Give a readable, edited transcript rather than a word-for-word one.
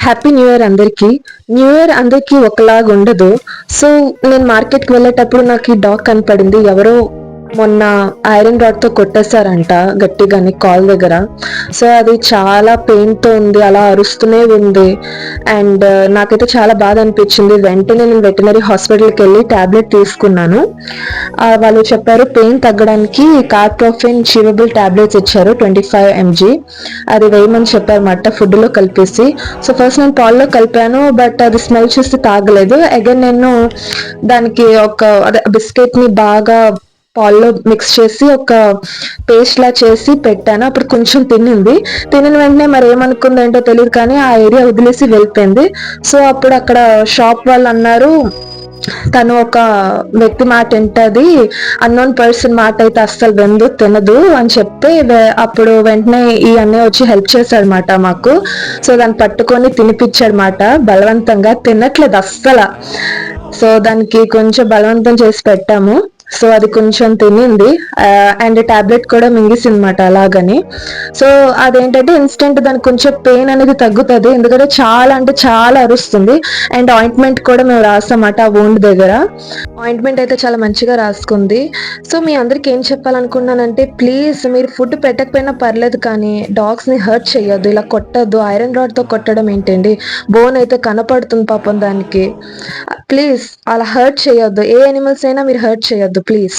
Happy new year అందరికీ. New year అందరికీ ఒకలాగా ఉండదు. సో నేను మార్కెట్కి వెళ్ళేటప్పుడు నాకు ఈ డాగ్ కనపడింది. ఎవరో మొన్న ఐరన్ రాడ్ తో కొట్టేశారంట గట్టిగాని కాల్ దగ్గర. సో అది చాలా పెయిన్ తో ఉంది, అలా అరుస్తూనే ఉంది. అండ్ నాకైతే చాలా బాధ అనిపించింది. వెంటనే నేను వెటనరీ హాస్పిటల్కి వెళ్ళి టాబ్లెట్ తీసుకున్నాను. వాళ్ళు చెప్పారు పెయిన్ తగ్గడానికి కార్ప్రోఫెన్ చివబుల్ టాబ్లెట్స్ ఇచ్చారు 25 mg. అది వేయమని చెప్పారు మాట ఫుడ్ లో కలిపేసి. సో ఫస్ట్ నేను పాల్లో కలిపాను, బట్ అది స్మెల్ చూస్తే తాగలేదు. అగైన్ నేను దానికి ఒక అదే బిస్కెట్ ని బాగా పాల్లో మిక్స్ చేసి ఒక పేస్ట్ లా చేసి పెట్టాను. అప్పుడు కొంచెం తినింది. తినిన వెంటనే మరి ఏమనుకుంది ఏంటో తెలియదు, కానీ ఆ ఏరియా వదిలేసి వెళ్ళిపోయింది. సో అప్పుడు అక్కడ షాప్ వాళ్ళు అన్నారు, తను ఒక వ్యక్తి మాట వింటది, అన్నోన్ పర్సన్ మాట అయితే అస్సలు తినదు అని చెప్పి అప్పుడు వెంటనే ఈ అన్నయ్య వచ్చి హెల్ప్ చేశాడనమాట మాకు. సో దాన్ని పట్టుకొని తినిపించాడనమాట. బలవంతంగా తినట్లేదు అస్సలు. సో దానికి కొంచెం బలవంతం చేసి పెట్టాము. సో అది కొంచెం తినింది అండ్ టాబ్లెట్ కూడా మింగిసింది అనమాట అలాగని. సో అదేంటంటే ఇన్స్టెంట్ దానికి కొంచెం పెయిన్ అనేది తగ్గుతుంది, ఎందుకంటే చాలా అంటే చాలా అరుస్తుంది. అండ్ ఆయింట్మెంట్ కూడా మేము రాసామాట ఆ వూండ్ దగ్గర. ఆయింట్మెంట్ అయితే చాలా మంచిగా రాసుకుంది. సో మీ అందరికి ఏం చెప్పాలనుకున్నానంటే, ప్లీజ్ మీరు ఫుడ్ పెట్టకపోయినా పర్లేదు, కానీ డాగ్స్ ని హర్ట్ చేయొద్దు, ఇలా కొట్టద్దు. ఐరన్ రాడ్ తో కొట్టడం ఏంటండి, బోన్ అయితే కనపడుతుంది పాపం దానికి. ప్లీజ్ అలా హర్ట్ చేయొద్దు. ఏ ఎనిమల్స్ అయినా మీరు హర్ట్ చేయొద్దు ప్లీజ్.